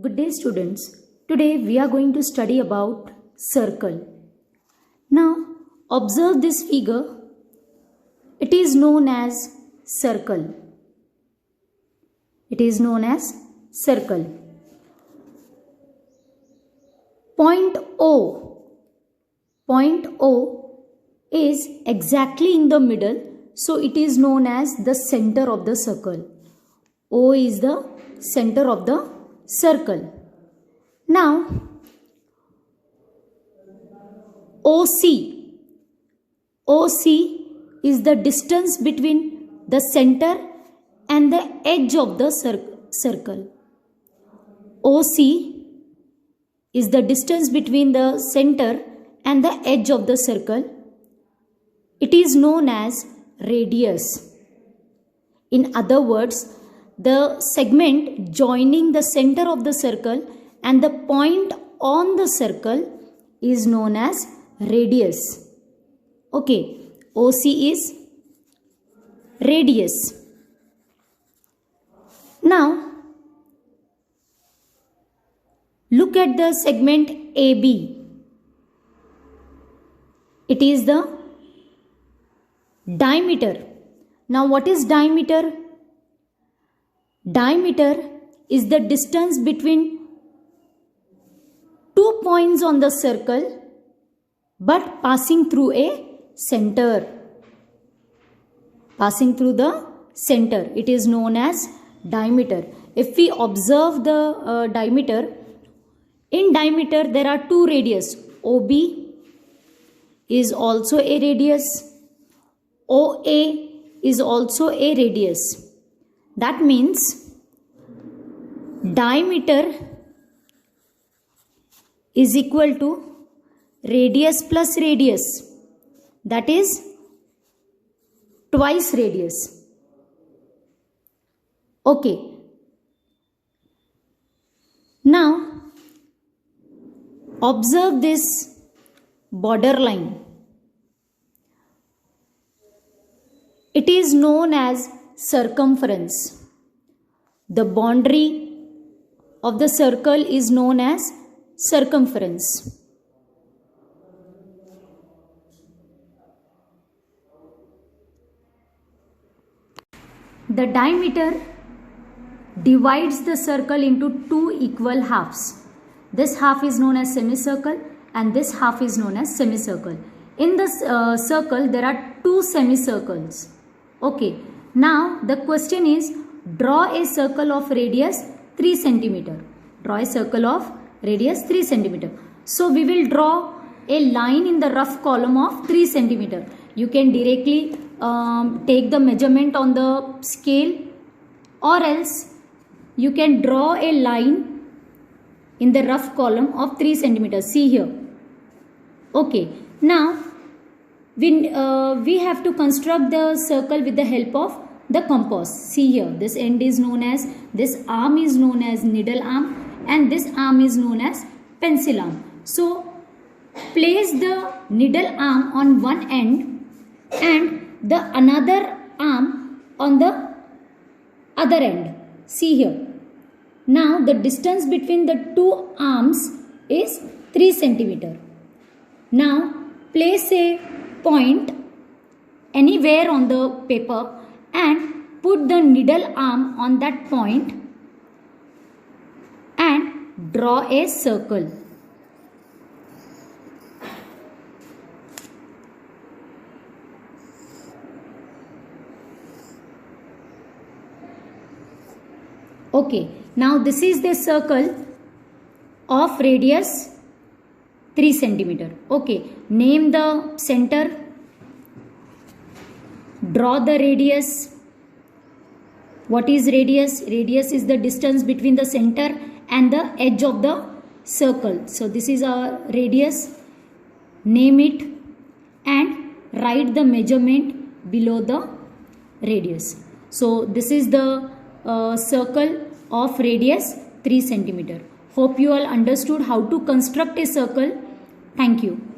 Good day students. Today we are going to study about circle. Now observe this figure. It is known as circle. It is known as circle. Point O is exactly in the middle, so it is known as the center of the circle. O is the center of the circle. Now OC is the distance between the center and the edge of the circle. OC is the distance between the center and the edge of the circle. It is known as radius. In other words, the segment joining the center of the circle and the point on the circle is known as radius. Okay, OC is radius. Now, look at the segment AB. It is the diameter. Now, what is diameter? Diameter is the distance between 2 points on the circle but passing through a center. Passing through the center. It is known as diameter. If we observe the diameter, in diameter there are two radius. OB is also a radius. OA is also a radius. That means diameter is equal to radius plus radius. That is twice radius. Okay. Now observe this borderline. It is known as circumference. The boundary of the circle is known as circumference. The diameter divides the circle into two equal halves. This half is known as semicircle and this half is known as semicircle. In this circle there are two semicircles. Okay. Now the question is, draw a circle of radius 3 cm. Draw a circle of radius 3 cm. So we will draw a line in the rough column of 3 cm. You can directly take the measurement on the scale, or else you can draw a line in the rough column of 3 cm. See here. Okay. Now we have to construct the circle with the help of the compass. See here, this end is known as, this arm is known as needle arm and this arm is known as pencil arm. So place the needle arm on one end and the another arm on the other end. See here. Now the distance between the two arms is 3 cm. Now place a point anywhere on the paper and put the needle arm on that point and draw a circle. Okay, now this is the circle of radius 3 cm. Okay, name the center, draw the radius. What is radius? Radius is the distance between the center and the edge of the circle. So this is our radius. Name it and write the measurement below the radius. So this is the circle of radius 3 cm. Hope you all understood how to construct a circle. Thank you.